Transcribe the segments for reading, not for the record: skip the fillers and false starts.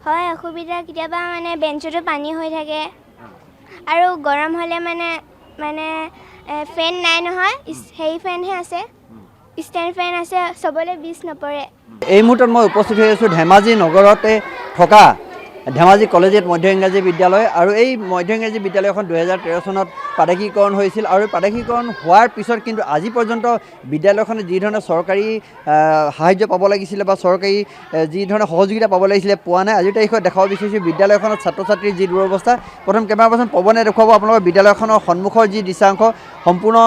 হয় অসুবিধা কেতিয়াবা মানে বেঞ্চতো পানী হৈ থাকে আৰু গৰম হ'লে মানে ফেন নাই নহয় সেই ফেনহে আছে ষ্টেণ্ড ফেন আছে চবলে বিষ নপৰে। এই মুহূৰ্তত মই উপস্থিত হৈ আছোঁ ধেমাজি নগৰতে থকা ধেমাজি কলেজিয়েট মধ্য ইংৰাজী বিদ্যালয় আৰু এই মধ্য ইংৰাজী বিদ্যালয়খন 2013 চনত প্ৰাদেশিকৰণ হৈছিল আৰু প্ৰাদেশিকৰণ হোৱাৰ পিছত কিন্তু আজি পৰ্যন্ত বিদ্যালয়খনে যি ধৰণে চৰকাৰী সাহায্য পাব লাগিছিলে বা চৰকাৰী যি ধৰণে সহযোগিতা পাব লাগিছিলে পোৱা নাই। আজিৰ তাৰিখত দেখাব বিচাৰিছোঁ বিদ্যালয়খনত ছাত্ৰ ছাত্ৰীৰ যি দুৰৱস্থা। প্ৰথম কেমেৰা পাৰ্চন পৱনে দেখুৱাব আপোনালোকৰ বিদ্যালয়খনৰ সন্মুখৰ যি দৃশ্যাংশ সম্পূৰ্ণ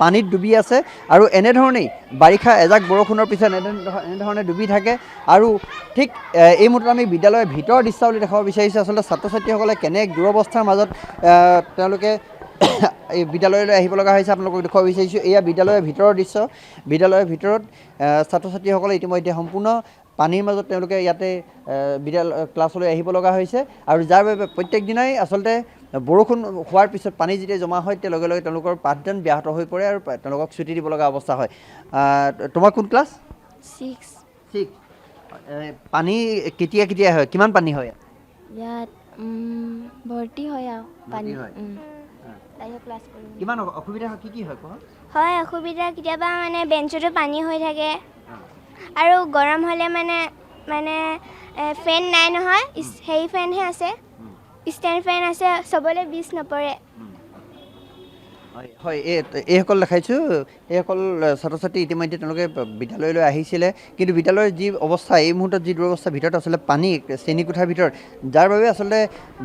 পানীত ডুবি আছে আৰু এনেধৰণেই বাৰিষা এজাক বৰষুণৰ পিছত এনেধৰণে ডুবি থাকে আৰু ঠিক এই মুহূৰ্তত আমি বিদ্যালয়ৰ ভিতৰৰ দৃশ্যাৱলী দেখাব বিচাৰিছোঁ। আচলতে ছাত্ৰ ছাত্ৰীসকলে কেনে দুৰৱস্থাৰ মাজত তেওঁলোকে এই বিদ্যালয়লৈ আহিব লগা হৈছে আপোনালোকক দেখুৱাব বিচাৰিছোঁ। এয়া বিদ্যালয়ৰ ভিতৰৰ দৃশ্য। বিদ্যালয়ৰ ভিতৰত ছাত্ৰ ছাত্ৰীসকলে ইতিমধ্যে সম্পূৰ্ণ পানীৰ মাজত তেওঁলোকে ইয়াতে ক্লাছলৈ আহিব লগা হৈছে আৰু যাৰ বাবে প্ৰত্যেক দিনাই আচলতে বৰষুণ হোৱাৰ পিছত পানী যেতিয়া জমা হয় তেতিয়া লগে লগে তেওঁলোকৰ পাঠদান ব্যাহত হৈ পৰে আৰু তেওঁলোকক ছুটি দিব লগা অৱস্থা হয়। তোমাৰ কোন ক্লাছ? 6। পানী কেতিয়া কেতিয়া হয়, কিমান পানী হয় ইয়াত? ভৰ্তি হয় আৰু পানী হয়। কিমান অসুবিধা হয়, কি হয় কোৱা? হয় অসুবিধা কেতিয়াবা মানে বেঞ্চতো পানী হৈ থাকে আৰু গৰম হ'লে মানে ফেন নাই নহয় সেই ফেনহে আছে ষ্টেণ্ড ফেন আছে চবলে বিষ নপৰে। হয় এইসকল দেখাইছোঁ এইসকল ছাত্ৰ ছাত্ৰী ইতিমধ্যে তেওঁলোকে বিদ্যালয়লৈ আহিছিলে কিন্তু বিদ্যালয়ৰ যি অৱস্থা এই মুহূৰ্তত যি দুৰৱস্থা ভিতৰত আচলতে পানী শ্ৰেণীকোঠাৰ ভিতৰত যাৰ বাবে আচলতে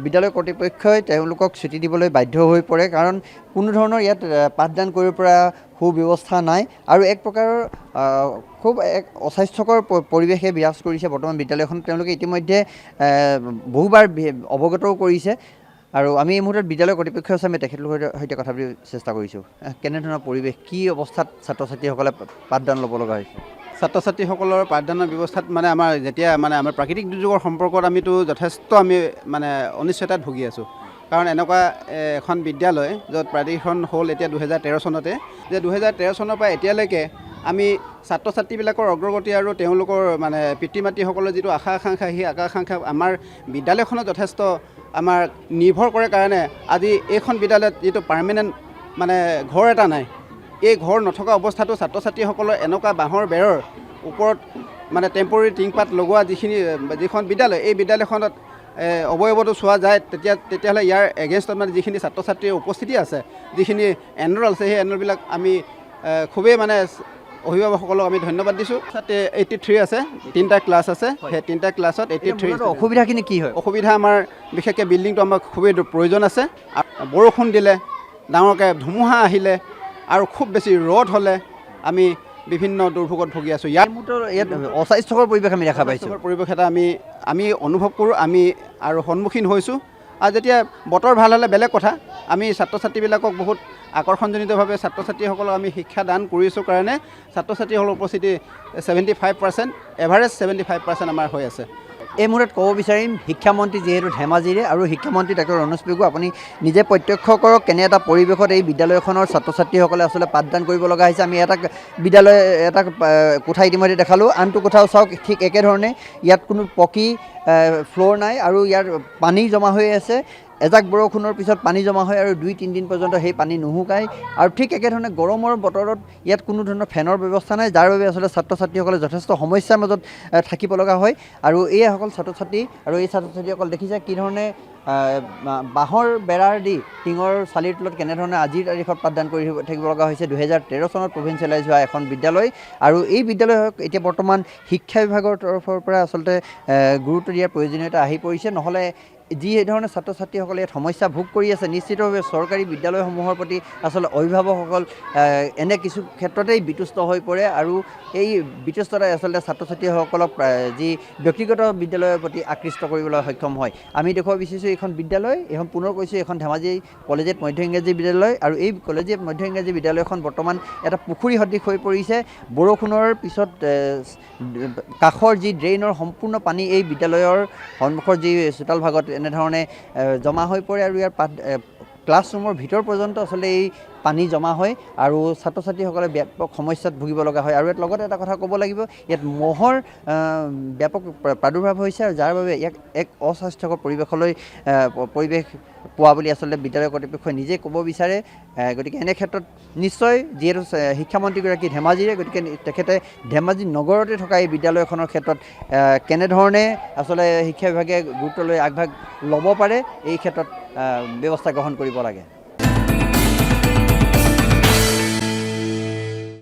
বিদ্যালয় কৰ্তৃপক্ষই তেওঁলোকক ছুটি দিবলৈ বাধ্য হৈ পৰে কাৰণ কোনো ধৰণৰ ইয়াত পাঠদান কৰিব পৰা সুব্যৱস্থা নাই আৰু এক প্ৰকাৰৰ খুব এক অস্বাস্থ্যকৰ পৰিৱেশে বিৰাজ কৰিছে বৰ্তমান বিদ্যালয়খনত। তেওঁলোকে ইতিমধ্যে বহুবাৰ অৱগতও কৰিছে আৰু আমি এই মুহূৰ্তত বিদ্যালয় কৰ্তৃপক্ষৰ ওচৰত আমি তেখেতলোকৰ সৈতে কথা পাতিব চেষ্টা কৰিছোঁ। কেনেধৰণৰ পৰিৱেশ, কি অৱস্থাত ছাত্ৰ ছাত্ৰীসকলে পাঠদান ল'ব লগা হৈছে? ছাত্ৰ ছাত্ৰীসকলৰ পাঠদানৰ ব্যৱস্থাত আমাৰ যেতিয়া আমাৰ প্ৰাকৃতিক দুৰ্যোগৰ সম্পৰ্কত আমিতো যথেষ্ট অনিশ্চয়তাত ভুগি আছোঁ। কাৰণ এনেকুৱা এখন বিদ্যালয় য'ত প্ৰাদেশিকৰণ হ'ল এতিয়া 2013 চনতে, যে 2013 চনৰ পৰা এতিয়ালৈকে আমি ছাত্ৰ ছাত্ৰীবিলাকৰ অগ্ৰগতি আৰু তেওঁলোকৰ পিতৃ মাতৃসকলৰ যিটো আশা আকাংক্ষা সেই আশা আকাংক্ষা আমাৰ বিদ্যালয়খনত যথেষ্ট আমাৰ নিৰ্ভৰ কৰে কাৰণে আজি এইখন বিদ্যালয়ত যিটো পাৰ্মানেণ্ট ঘৰ এটা নাই, এই ঘৰ নথকা অৱস্থাতো ছাত্ৰ ছাত্ৰীসকলৰ এনেকুৱা বাঁহৰ বেৰৰ ওপৰত টেম্পৰেৰী টিংপাত লগোৱা যিখন বিদ্যালয়, এই বিদ্যালয়খনত অৱয়ৱটো চোৱা যায় তেতিয়াহ'লে ইয়াৰ এগেইনষ্টত যিখিনি ছাত্ৰ ছাত্ৰীৰ উপস্থিতি আছে, যিখিনি এনৰল আছে সেই এনৰলবিলাক আমি খুবেই অভিভাৱকসকলক আমি ধন্যবাদ দিছোঁ। তাতে 83 আছে, 3টা ক্লাছ আছে, সেই 3টা ক্লাছত 83। অসুবিধাখিনি কি হয়? অসুবিধা আমাৰ বিশেষকৈ বিল্ডিংটো আমাৰ খুবেই প্ৰয়োজন আছে। বৰষুণ দিলে, ডাঙৰকৈ ধুমুহা আহিলে আৰু খুব বেছি ৰ'দ হ'লে আমি বিভিন্ন দুৰ্ভোগত ভুগি আছোঁ। ইয়াত অস্বাস্থ্যকৰ পৰিৱেশ আমি দেখা পাইছোঁ। পৰিৱেশ এটা আমি অনুভৱ কৰোঁ, আমি আৰু সন্মুখীন হৈছোঁ। আৰু যেতিয়া বতৰ ভাল হ'লে বেলেগ কথা, আমি ছাত্ৰ ছাত্ৰীবিলাকক বহুত আকৰ্ষণজনিতভাৱে ছাত্ৰ ছাত্ৰীসকলক আমি শিক্ষা দান কৰিছোঁ কাৰণে ছাত্ৰ ছাত্ৰীসকলৰ উপস্থিতি 75%, এভাৰেজ 75% আমাৰ হৈ আছে। এই মুহূৰ্তত ক'ব বিচাৰিম শিক্ষামন্ত্ৰী যিহেতু ধেমাজিৰে আৰু শিক্ষামন্ত্ৰী ডক্টৰ ৰণোজ পেগু, আপুনি নিজে প্ৰত্যক্ষ কৰক কেনে এটা পৰিৱেশত এই বিদ্যালয়খনৰ ছাত্ৰ ছাত্ৰীসকলে আচলতে পাঠদান কৰিব লগা হৈছে। আমি এটা কোঠা ইতিমধ্যে দেখালোঁ, আনটো কোঠাও চাওক ঠিক একেধৰণে। ইয়াত কোনো পকী ফ্ল'ৰ নাই আৰু ইয়াৰ পানী জমা হৈ আছে। এজাক বৰষুণৰ পিছত পানী জমা হয় আৰু 2-3 দিন পৰ্যন্ত সেই পানী নুশুকায় আৰু ঠিক একেধৰণে গৰমৰ বতৰত ইয়াত কোনো ধৰণৰ ফেনৰ ব্যৱস্থা নাই, যাৰ বাবে আচলতে ছাত্ৰ ছাত্ৰীসকলে যথেষ্ট সমস্যাৰ মাজত থাকিব লগা হয়। আৰু এইসকল ছাত্ৰ ছাত্ৰী আৰু এই ছাত্ৰ ছাত্ৰীসকল দেখিছে কি ধৰণে বাঁহৰ বেৰাৰ দি টিঙৰ চালিৰ তলত কেনেধৰণে আজিৰ তাৰিখত পাঠদান কৰি থাকিব লগা হৈছে। 2013 চনত প্ৰভিন্সিয়েলাইজ হোৱা এখন বিদ্যালয় আৰু এই বিদ্যালয় এতিয়া বৰ্তমান শিক্ষা বিভাগৰ তৰফৰ পৰা আচলতে গুৰুত্ব দিয়াৰ প্ৰয়োজনীয়তা আহি পৰিছে। নহ'লে যি ধৰণে ছাত্ৰ ছাত্ৰীসকলে ইয়াত সমস্যা ভোগ কৰি আছে, নিশ্চিতভাৱে চৰকাৰী বিদ্যালয়সমূহৰ প্ৰতি আচলতে অভিভাৱকসকল এনে কিছু ক্ষেত্ৰতেই বিতুষ্ট হৈ পৰে আৰু এই বিতুষ্টতাই আচলতে ছাত্ৰ ছাত্ৰীসকলক যি ব্যক্তিগত বিদ্যালয়ৰ প্ৰতি আকৃষ্ট কৰিবলৈ সক্ষম হয়। আমি দেখুৱাব বিচাৰিছোঁ এইখন বিদ্যালয়, এইখন পুনৰ কৈছোঁ এইখন ধেমাজি কলেজিয়েট মধ্য ইংৰাজী বিদ্যালয় আৰু এই কলেজিয়েট মধ্য ইংৰাজী বিদ্যালয়খন বৰ্তমান এটা পুখুৰী সদৃশ হৈ পৰিছে। বৰষুণৰ পিছত কাষৰ যি ড্ৰেইনৰ সম্পূৰ্ণ পানী এই বিদ্যালয়ৰ সন্মুখৰ যি চোতাল ভাগত এনেধৰণে জমা হৈ পৰে আৰু ইয়াৰ ক্লাছৰুমৰ ভিতৰ পৰ্যন্ত আচলতে এই পানী জমা হয় আৰু ছাত্ৰ ছাত্ৰীসকলে ব্যাপক সমস্যাত ভুগিব লগা হয় আৰু ইয়াত লগতে এটা কথা ক'ব লাগিব ইয়াত মহৰ ব্যাপক প্ৰাদুৰ্ভাৱ হৈছে আৰু যাৰ বাবে ইয়াক এক অস্বাস্থ্যকৰ পৰিৱেশ পোৱা বুলি আচলতে বিদ্যালয় কৰ্তৃপক্ষই নিজে ক'ব বিচাৰে গতিকে এনে ক্ষেত্ৰত নিশ্চয় যিহেতু শিক্ষামন্ত্ৰীগৰাকী ধেমাজিৰে গতিকে তেখেতে ধেমাজি নগৰতে থকা এই বিদ্যালয়খনৰ ক্ষেত্ৰত কেনেধৰণে আচলতে শিক্ষা বিভাগে গুৰুত্ব লৈ আগভাগ ল'ব পাৰে এই ক্ষেত্ৰত ব্যৱস্থা গ্ৰহণ কৰিব লাগে।